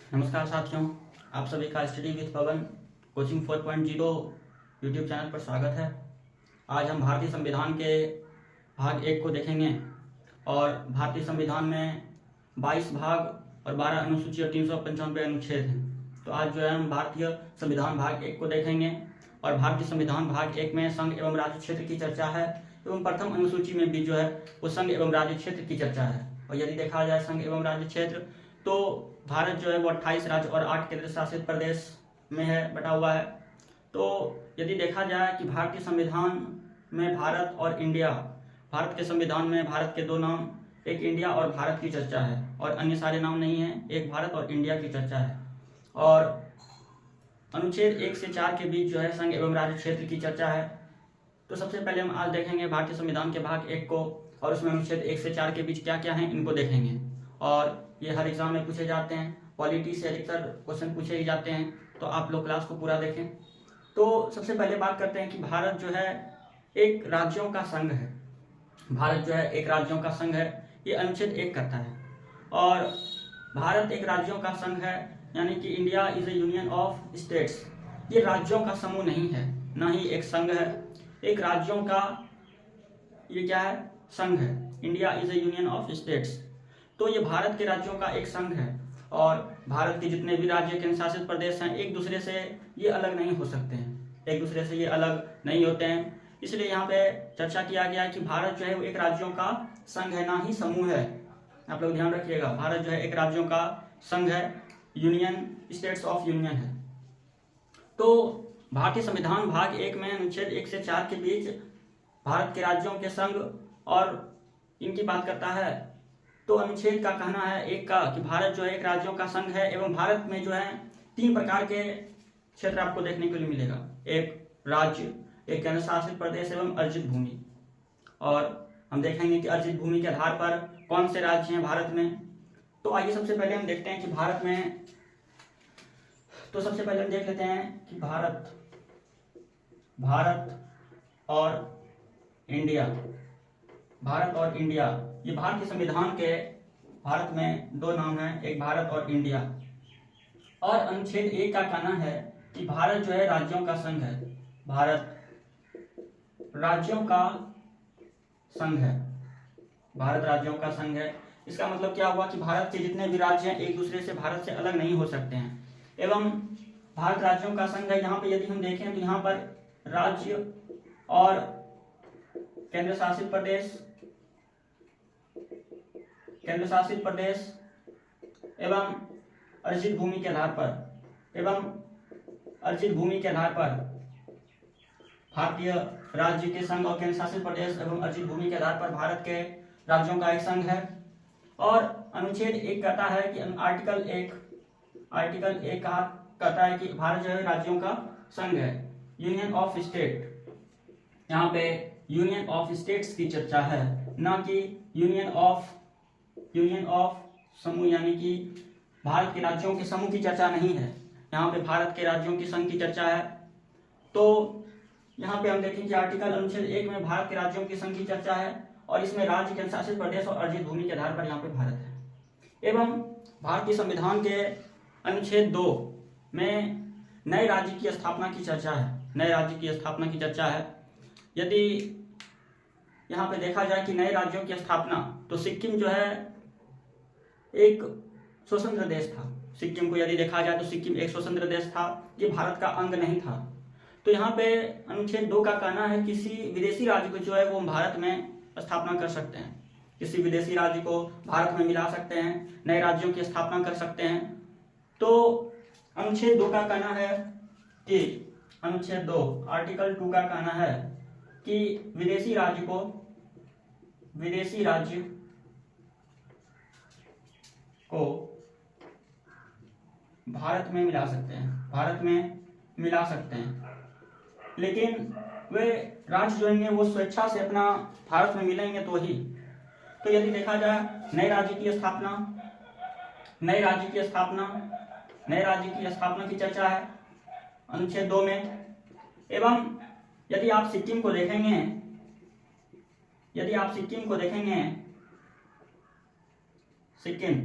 नमस्कार साथियों, आप सभी का study with Pawan coaching 4.0 YouTube channel पर स्वागत है। आज हम भारतीय संविधान के भाग 1 को देखेंगे और भारतीय संविधान में 22 भाग और 12 अनुसूची और 395 अनुच्छेद हैं। तो आज जो है हम भारतीय संविधान भाग 1 को देखेंगे और भारतीय संविधान भाग 1 में संघ एवं राज्य क्षेत्र की चर्चा है एवं प्रथम अनुसूची में भी जो है वो संघ एवं राज्य क्षेत्र की चर्चा है। और यदि देखा जाए संघ एवं राज्य क्षेत्र तो भारत जो है वो 28 राज्य और 8 केंद्र शासित प्रदेश में है बटा हुआ है। तो यदि देखा जाए कि भारतीय संविधान में भारत और इंडिया, भारत के संविधान में भारत के दो नाम, एक इंडिया और भारत की चर्चा है और अन्य सारे नाम नहीं है, एक भारत और इंडिया की चर्चा है। और अनुच्छेद 1 से 4 के बीच जो है संघ एवं राज्य क्षेत्र की चर्चा है। तो सबसे पहले हम आज देखेंगे भारतीय संविधान के भाग 1 को और उसमें अनुच्छेद 1 से 4 के बीच क्या क्या है इनको देखेंगे। और ये हर एग्जाम में पूछे जाते हैं, पॉलिटी से अधिकतर क्वेश्चन पूछे ही जाते हैं, तो आप लोग क्लास को पूरा देखें। तो सबसे पहले बात करते हैं कि भारत जो है एक राज्यों का संघ है। भारत जो है एक राज्यों का संघ है, ये अनुच्छेद 1 करता है। और भारत एक राज्यों का संघ है, यानी कि India is A union of states. ये राज्यों का समूह नहीं है, ना ही एक संघ है, एक राज्यों का ये क्या है, संघ है। India is A union of states, तो ये भारत के राज्यों का एक संघ है। और भारत के जितने भी राज्य केंद्र शासित प्रदेश हैं एक दूसरे से ये अलग नहीं हो सकते हैं, एक दूसरे से ये अलग नहीं होते हैं। इसलिए यहाँ पे चर्चा किया गया है कि भारत जो है वो एक राज्यों का संघ है, ना ही समूह है। आप लोग ध्यान रखिएगा, भारत जो है एक राज्यों का संघ है, यूनियन, स्टेट्स ऑफ यूनियन है। तो भारतीय संविधान भाग 1 में अनुच्छेद 1 से 4 के बीच भारत के राज्यों के संघ और इनकी बात करता है। तो अनुच्छेद का कहना है 1 का कि भारत जो है एक राज्यों का संघ है एवं भारत में जो है 3 प्रकार के क्षेत्र आपको देखने को मिलेगा, एक राज्य, एक केंद्र शासित प्रदेश एवं अर्जित भूमि। और हम देखेंगे कि अर्जित भूमि के आधार पर कौन से राज्य हैं भारत में। तो आइए सबसे पहले हम देखते हैं कि भारत में, तो सबसे पहले हम देख लेते हैं कि भारत और इंडिया, भारत और इंडिया, ये भारतीय संविधान के भारत में दो नाम हैं, एक भारत और इंडिया। और अनुच्छेद 1 का कहना है कि भारत जो है राज्यों का संघ है, भारत राज्यों का संघ है, भारत राज्यों का संघ है। इसका मतलब क्या हुआ कि भारत के जितने भी राज्य हैं एक दूसरे से भारत से अलग नहीं हो सकते हैं एवं भारत राज्यों का संघ है। यहाँ पे यदि हम देखें तो यहाँ पर राज्य और केंद्र शासित प्रदेश एवं अर्जित भूमि के आधार पर भारतीय राज्य के संघ और केंद्र शासित प्रदेश एवं अर्जित भूमि के आधार पर भारत के राज्यों का एक संघ है। और अनुच्छेद 1 कहता है कि आर्टिकल 1 कहता है कि भारत जो है राज्यों का संघ है, यूनियन ऑफ स्टेट। यहाँ पे यूनियन ऑफ स्टेट्स की चर्चा है, ना कि यूनियन ऑफ समूह, यानी कि भारत के राज्यों के समूह की चर्चा नहीं है, यहाँ पे भारत के राज्यों की संघ की चर्चा है। तो यहाँ पे हम देखेंगे आर्टिकल अनुच्छेद 1 में भारत के राज्यों की संघ की चर्चा है और इसमें राज्य, केंद्र शासित प्रदेश और अर्जित भूमि के आधार पर यहाँ पे भारत है। एवं भारतीय संविधान के अनुच्छेद 2 में नए राज्य की स्थापना की चर्चा है, यदि यहाँ पे देखा जाए कि नए राज्यों की स्थापना, तो सिक्किम जो है एक स्वतंत्र देश था। सिक्किम को यदि देखा जाए तो सिक्किम एक स्वतंत्र देश था, ये भारत का अंग नहीं था। तो यहाँ पे अनुच्छेद 2 का कहना है किसी विदेशी राज्य को जो है वो भारत में स्थापना कर सकते हैं, किसी विदेशी राज्य को भारत में मिला सकते हैं, नए राज्यों की स्थापना कर सकते हैं। तो अनुच्छेद 2 का कहना है कि अनुच्छेद 2 आर्टिकल 2 का कहना है कि विदेशी राज्य को भारत में मिला सकते हैं, लेकिन वे राज्य जो हैं वो स्वेच्छा से अपना भारत में मिलेंगे तो ही। तो यदि देखा जाए नए राज्य की स्थापना की चर्चा है अनुच्छेद 2 में। एवं यदि आप सिक्किम को देखेंगे, सिक्किम,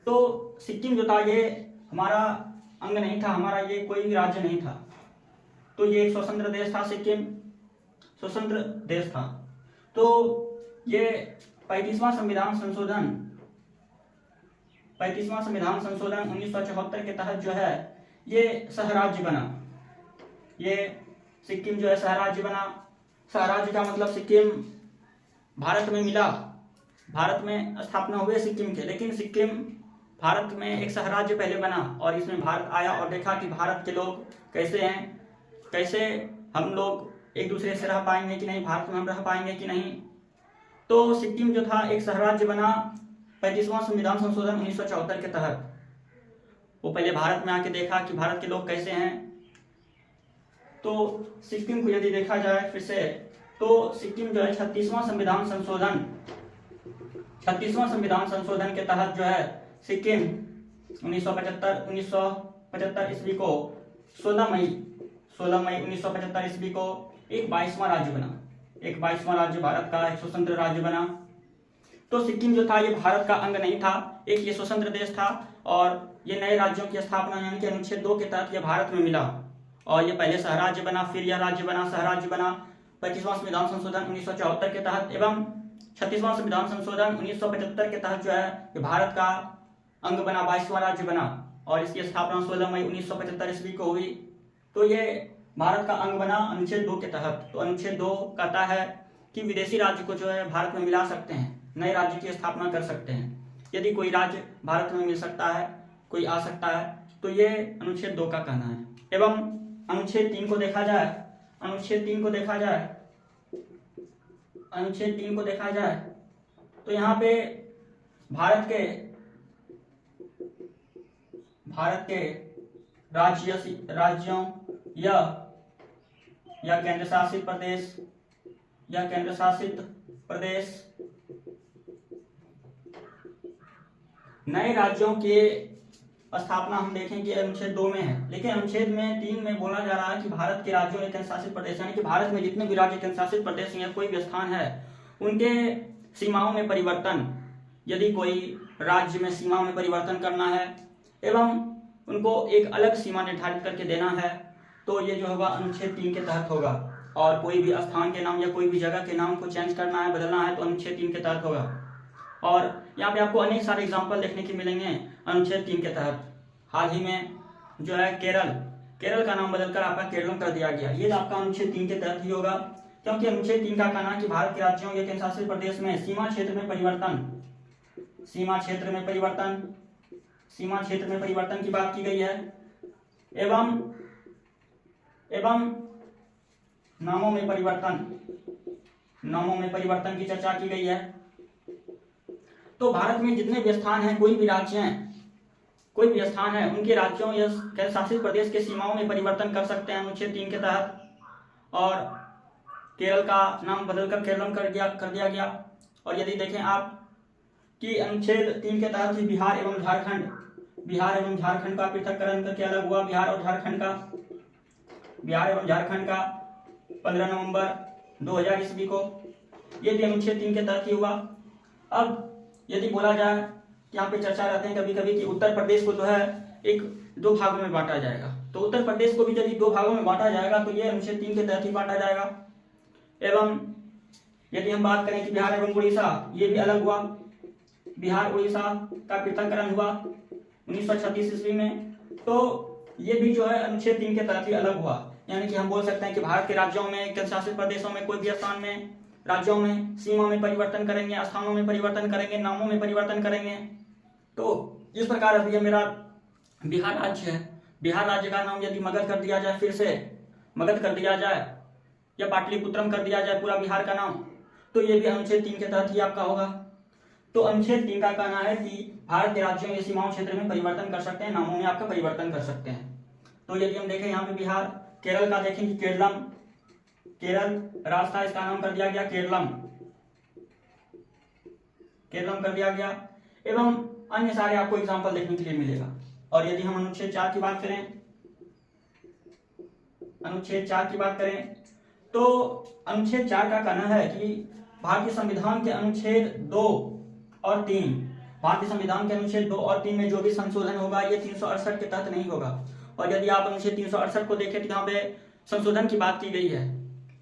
तो सिक्किम जो था ये हमारा अंग नहीं था, हमारा ये कोई राज्य नहीं था। तो ये एक स्वतंत्र देश था, सिक्किम स्वतंत्र देश था। तो ये 35वां संविधान संशोधन 1974 के तहत जो है ये सहराज्य बना। ये सिक्किम जो है सहराज्य बना। सहराज्य का मतलब सिक्किम भारत में मिला, भारत में स्थापना हुए सिक्किम के, लेकिन सिक्किम भारत में एक सहराज्य पहले बना और इसमें भारत आया और देखा कि भारत के लोग कैसे हैं, कैसे हम लोग एक दूसरे से रह पाएंगे कि नहीं, भारत में हम रह पाएंगे कि नहीं। तो सिक्किम जो था एक सहराज्य बना 35वां संविधान संशोधन 1974 के तहत। वो पहले भारत में आके देखा कि भारत के लोग कैसे हैं। तो सिक्किम को यदि देखा जाए फिर से, तो सिक्किम जो है 36वां संविधान संशोधन के तहत जो है सिक्किम 1975 ईस्वी को 16 मई 1975 ईस्वी को एक 22वां राज्य बना। एक 22वां राज्य भारत का एक स्वतंत्र राज्य बना। तो सिक्किम जो था ये भारत का अंग नहीं था, एक ये स्वतंत्र देश था और ये नए राज्यों की स्थापना यानी कि अनुच्छेद 2 के तहत ये भारत में मिला और ये पहले सहराज्य बना, फिर यह राज्य बना, सहराज्य बना 25वां संविधान संशोधन 1974 के तहत एवं 36वां संविधान संशोधन 1975 के तहत जो है ये भारत का अंग बना, 22वां राज्य बना और इसकी स्थापना 16 मई 1975 ईस्वी को हुई। तो ये भारत का अंग बना अनुच्छेद 2 के तहत। तो अनुच्छेद 2 कहता है कि विदेशी राज्य को जो है भारत में मिला सकते हैं, नए राज्य की स्थापना कर सकते हैं। यदि कोई राज्य भारत में मिल सकता है, कोई आ सकता है, तो ये अनुच्छेद 2 का कहना है। एवं अनुच्छेद 3 को देखा जाए, अनुच्छेद 3 को देखा जाए तो यहाँ पे भारत के राज्यों या केंद्र शासित प्रदेश नए राज्यों के स्थापना हम देखें कि अनुच्छेद 2 में है, लेकिन अनुच्छेद में 3 में बोला जा रहा है कि भारत के राज्यों या केंद्र शासित प्रदेश यानी कि भारत में जितने भी राज्य केंद्र शासित प्रदेश या कोई भी स्थान है उनके सीमाओं में परिवर्तन, यदि कोई राज्य में सीमाओं में परिवर्तन करना है एवं उनको एक अलग सीमा निर्धारित करके देना है, तो ये जो होगा अनुच्छेद 3 के तहत होगा। और कोई भी स्थान के नाम या कोई भी जगह के नाम को चेंज करना है, बदलना है, तो अनुच्छेद 3 के तहत होगा। और यहाँ पे आपको अनेक सारे एग्जाम्पल देखने के मिलेंगे अनुच्छेद 3 के तहत। हाल ही में जो है केरल का नाम बदलकर आपका केरलम कर दिया गया, ये आपका अनुच्छेद 3 के तहत ही होगा, क्योंकि अनुच्छेद 3 का कहना है कि भारत के राज्यों या केंद्र शासित प्रदेश में सीमा क्षेत्र में परिवर्तन की बात की गई है एवं नामों में परिवर्तन की चर्चा की गई है। तो भारत में जितने भी स्थान हैं, कोई भी स्थान है, उनके राज्यों या केंद्र शासित प्रदेश के सीमाओं में परिवर्तन कर सकते हैं अनुच्छेद 3 के तहत। और केरल का नाम बदलकर केरलम कर दिया गया। और यदि देखें आप कि अनुच्छेद 3 के तहत ही बिहार एवं झारखंड का पृथक्करण करके अलग हुआ। बिहार एवं झारखंड का 15 नवंबर 2000 ईस्वी को, ये भी अनुच्छेद 3 के तहत ही हुआ। अब यदि बोला जाए, यहाँ पे चर्चा रहते हैं कभी कभी कि उत्तर प्रदेश को जो है एक 2 भागों में बांटा जाएगा, तो उत्तर प्रदेश को भी यदि 2 भागों में बांटा जाएगा तो ये अनुच्छेद 3 के तहत ही बांटा जाएगा। एवं यदि हम बात करें कि बिहार एवं उड़ीसा, ये भी अलग हुआ, बिहार उड़ीसा का पृथक्करण हुआ 1936 ईस्वी में, तो ये भी जो है अनुच्छेद 3 के तहत ही अलग हुआ। यानी कि हम बोल सकते हैं कि भारत के राज्यों में, केंद्र शासित प्रदेशों में, कोई भी स्थान में, राज्यों में सीमा में परिवर्तन करेंगे, स्थानों में परिवर्तन करेंगे, नामों में परिवर्तन करेंगे। तो इस प्रकार अभी मेरा बिहार राज्य है, बिहार राज्य का नाम यदि मगध कर दिया जाए, फिर से मगध कर दिया जाए या पाटलिपुत्रम कर दिया जाए पूरा बिहार का नाम, तो ये भी अनुच्छेद 3 के तहत ही आपका होगा। तो अनुच्छेद 3 का कहना है कि भारत के राज्यों या सीमाओं क्षेत्र में परिवर्तन कर सकते हैं, नामों में आपका परिवर्तन कर सकते हैं। तो यदि हम देखें यहाँ पे बिहार, केरल का देखें कि केरल राज्य था, इसका नाम कर दिया गया केरलम कर दिया गया। एवं अन्य सारे आपको एग्जाम्पल देखने के लिए मिलेगा। और यदि हम अनुच्छेद 4 की बात करें, तो अनुच्छेद 4 का कहना है कि भारतीय संविधान के अनुच्छेद 2 और 3 भारतीय संविधान के अनुच्छेद 2 और 3 में जो भी संशोधन होगा ये 368 के तहत नहीं होगा। और यदि आप अनुच्छेद 368 को देखें तो यहाँ पे संशोधन की बात की गई है,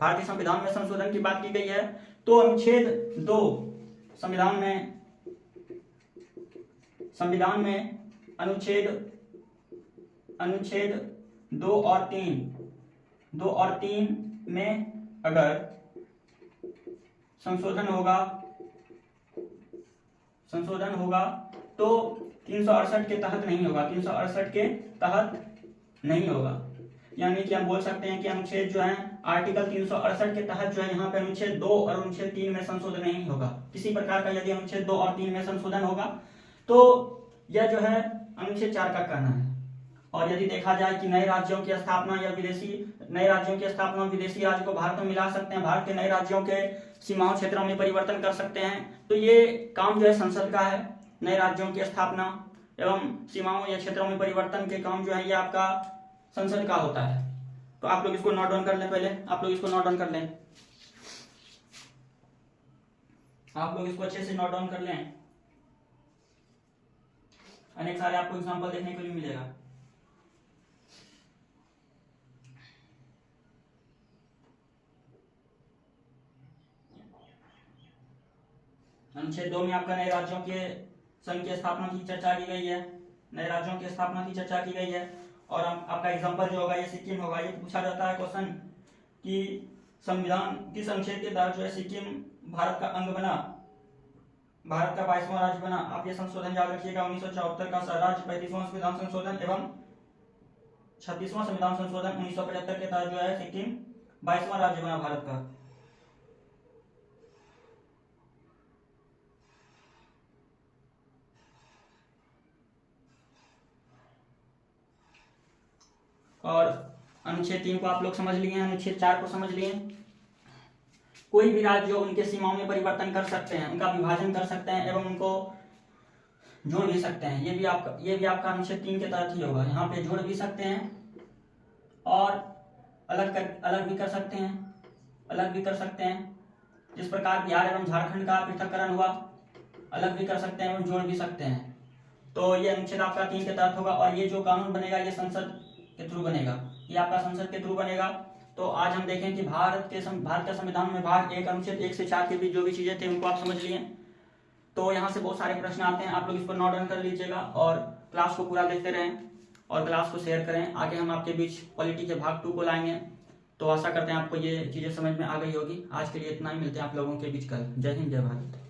भारतीय संविधान में संशोधन की बात की गई है। तो अनुच्छेद 2 संविधान में अनुच्छेद 2 और 3 में अगर संशोधन होगा तो 368 के तहत नहीं होगा, 368 के तहत नहीं होगा। यानी कि हम बोल सकते हैं कि अनुच्छेद जो है आर्टिकल 368 के तहत जो है यहाँ पे अनुच्छेद 2 और अनुच्छेद 3 में संशोधन नहीं होगा। किसी प्रकार का यदि अनुच्छेद 2 और 3 में संशोधन होगा तो यह जो है अनुच्छेद 4 का कहना है। और यदि देखा जाए कि नए राज्यों की स्थापना या विदेशी राज्य को भारत में मिला सकते हैं, भारत के नए राज्यों के सीमाओं क्षेत्रों में परिवर्तन कर सकते हैं, तो ये काम जो है संसद का है। नए राज्यों की स्थापना एवं सीमाओं या क्षेत्रों में परिवर्तन के काम जो है ये आपका संसद का होता है। तो आप लोग इसको नोट डाउन कर लें, पहले आप लोग इसको नोट डाउन कर लें, आप लोग इसको अच्छे से नोट डाउन कर लें। अनेक सारे आपको एग्जाम्पल देखने को भी मिलेगा। अनुच्छेद 2 में आपका नए राज्यों के संघ की स्थापना की चर्चा की गई है, नए राज्यों की स्थापना की चर्चा की गई है। और आपका एग्जांपल जो होगा ये सिक्किम होगा। ये पूछा जाता है क्वेश्चन कि संविधान किस अनुच्छेद के तहत जो है सिक्किम भारत का अंग बना, भारत का 22वां राज्य बना। आप ये संशोधन याद रखिएगा, 1974 का राज्य 35वां संविधान संशोधन एवं 36वां संविधान संशोधन 1975 के तहत जो है सिक्किम 22वां राज्य बना भारत का। और अनुच्छेद 3 को आप लोग समझ लिए हैं, अनुच्छेद 4 को समझ लिए। कोई भी राज्य जो उनके सीमाओं में परिवर्तन कर सकते हैं, उनका विभाजन कर सकते हैं एवं उनको जोड़ भी सकते हैं। ये भी आपका अनुच्छेद 3 के तहत ही होगा। यहाँ पे जोड़ भी सकते हैं और अलग भी कर सकते हैं, जिस प्रकार बिहार एवं झारखंड का पृथक्करण हुआ, अलग भी कर सकते हैं एवं जोड़ भी सकते हैं। तो ये अनुच्छेद आपका 3 के तहत होगा। और ये जो कानून बनेगा ये संसद के थ्रू बनेगा, ये आपका संसद के थ्रू बनेगा। तो आज हम देखें कि भारत के संविधान में भाग 1 अनुच्छेद 1 से 4 के बीच जो भी चीजें थे उनको आप समझ लिए। तो यहाँ से बहुत सारे प्रश्न आते हैं, आप लोग इसको नोट डाउन कर लीजिएगा और क्लास को पूरा देखते रहें और क्लास को शेयर करें। आगे हम आपके बीच पॉलिटी के भाग 2 को लाएंगे। तो आशा करते हैं आपको ये चीजें समझ में आ गई होगी। आज के लिए इतना ही, मिलते हैं आप लोगों के बीच कल। जय हिंद, जय भारत।